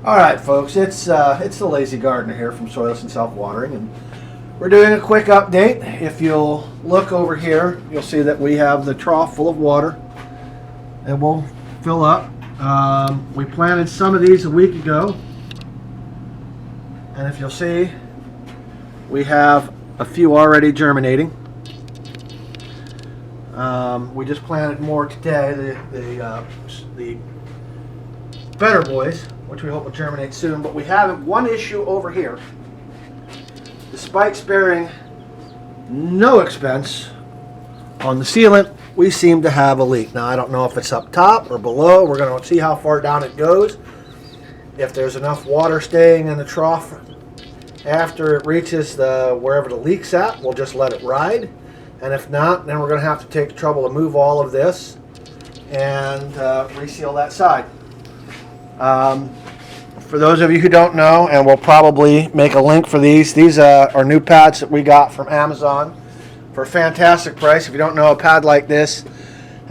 All right, folks, it's the Lazy Gardener here from Soilless and Self-Watering, and we're doing a quick update. If you'll look over here, you'll see that we have the trough full of water. It will fill up. We planted some of these a week ago, and if you'll see, we have a few already germinating. We just planted more today, the better boys, which we hope will germinate soon. But we have one issue over here. Despite sparing no expense on the sealant, we seem to have a leak. Now, I don't know if it's up top or below. We're going to see how far down it goes. If there's enough water staying in the trough after it reaches wherever the leak's at, we'll just let it ride. And if not, then we're going to have to take the trouble to move all of this and reseal that side. For those of you who don't know, and we'll probably make a link for these are new pads that we got from Amazon for a fantastic price. If you don't know, a pad like this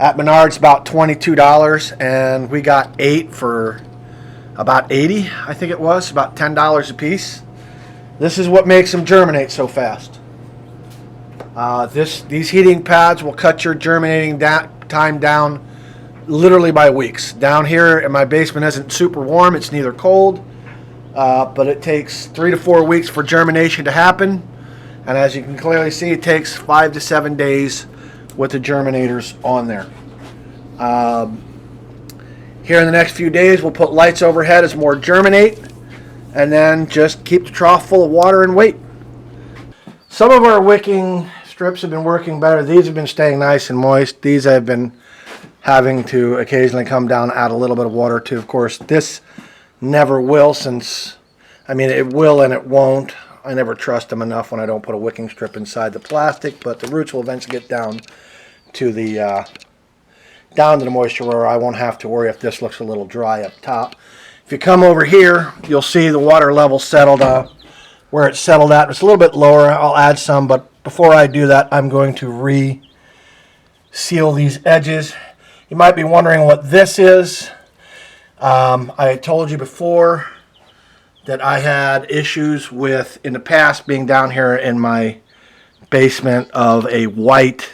at Menards about $22, and we got 8 for about $80, I think it was, about $10 a piece. This is what makes them germinate so fast. These heating pads will cut your germinating time down literally by weeks. Down here in my basement isn't super warm. It's neither cold, but it takes 3 to 4 weeks for germination to happen. And as you can clearly see, it takes 5 to 7 days with the germinators on there. Here in the next few days, we'll put lights overhead as more germinate, and then just keep the trough full of water and wait. Some of our wicking strips have been working better. These have been staying nice and moist. These I've been having to occasionally come down and add a little bit of water to. Of course, this never will, it will and it won't. I never trust them enough when I don't put a wicking strip inside the plastic, but the roots will eventually get down to the moisture where I won't have to worry if this looks a little dry up top. If you come over here, you'll see the water level settled where it's settled at. It's a little bit lower. I'll add some, but before I do that, I'm going to re-seal these edges. You might be wondering what this is. I told you before that I had issues with, in the past, being down here in my basement, of a white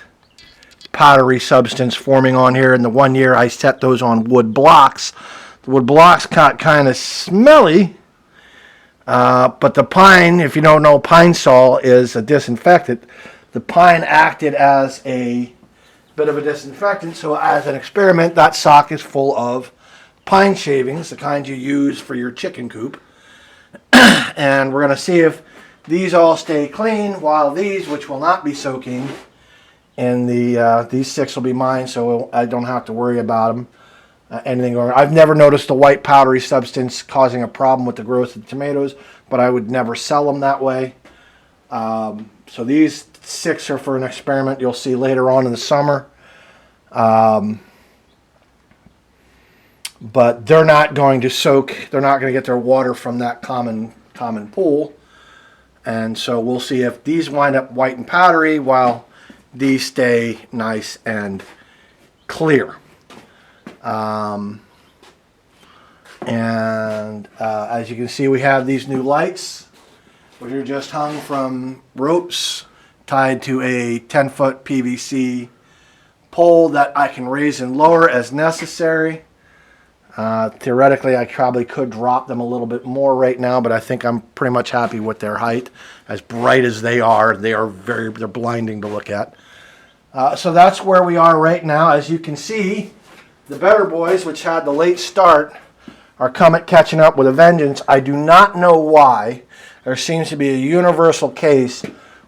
powdery substance forming on here. And the one year I set those on wood blocks. The wood blocks got kind of smelly. But the pine, if you don't know, pine sol is a disinfectant. The pine acted as a bit of a disinfectant, so as an experiment, that sock is full of pine shavings, the kind you use for your chicken coop. And we're going to see if these all stay clean, while these, which will not be soaking in these 6 will be mine, so I don't have to worry about them. Anything going on. I've never noticed a white powdery substance causing a problem with the growth of the tomatoes, but I would never sell them that way. So these 6 are for an experiment you'll see later on in the summer. But they're not going to soak. They're not going to get their water from that common pool. And so we'll see if these wind up white and powdery while these stay nice and clear. As you can see, we have these new lights, which are just hung from ropes tied to a 10-foot PVC pole that I can raise and lower as necessary. Theoretically, I probably could drop them a little bit more right now, but I think I'm pretty much happy with their height. As bright as they're blinding to look at. So that's where we are right now. As you can see, the better boys, which had the late start, are catching up with a vengeance. I do not know why. There seems to be a universal case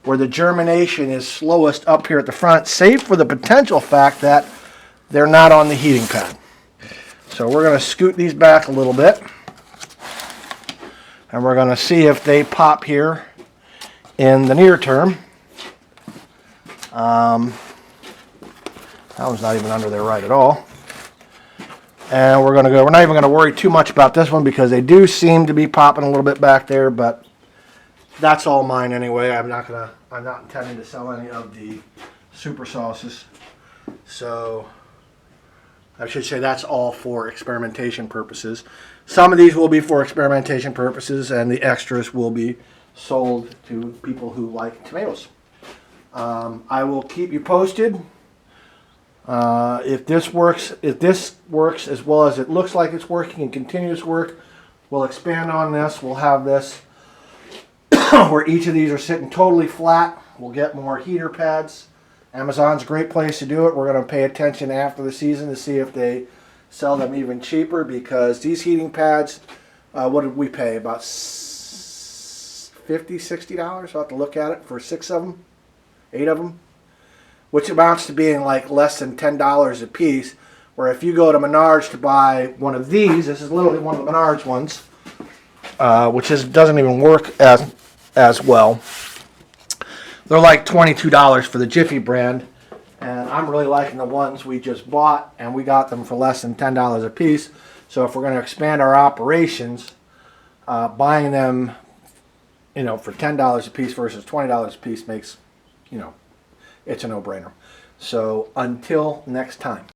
where the germination is slowest up here at the front, save for the potential fact that they're not on the heating pad. So we're going to scoot these back a little bit, and we're going to see if they pop here in the near term. That one's not even under there right at all. And we're not even going to worry too much about this one because they do seem to be popping a little bit back there, but that's all mine anyway. I'm not intending to sell any of the super sauces. So I should say that's all for experimentation purposes. Some of these will be for experimentation purposes, and the extras will be sold to people who like tomatoes. I will keep you posted. If this works as well as it looks like it's working and continues to work, we'll expand on this. We'll have this where each of these are sitting totally flat. We'll get more heater pads. Amazon's a great place to do it. We're going to pay attention after the season to see if they sell them even cheaper, because these heating pads, what did we pay? About $50, $60? I'll have to look at it for 6 of them, 8 of them, which amounts to being like less than $10 a piece. Where if you go to Menards to buy one of these, this is literally one of the Menards ones, which doesn't even work as well. They're like $22 for the Jiffy brand, and I'm really liking the ones we just bought, and we got them for less than $10 a piece. So if we're going to expand our operations, buying them, for $10 a piece versus $20 a piece makes, it's a no-brainer. So until next time.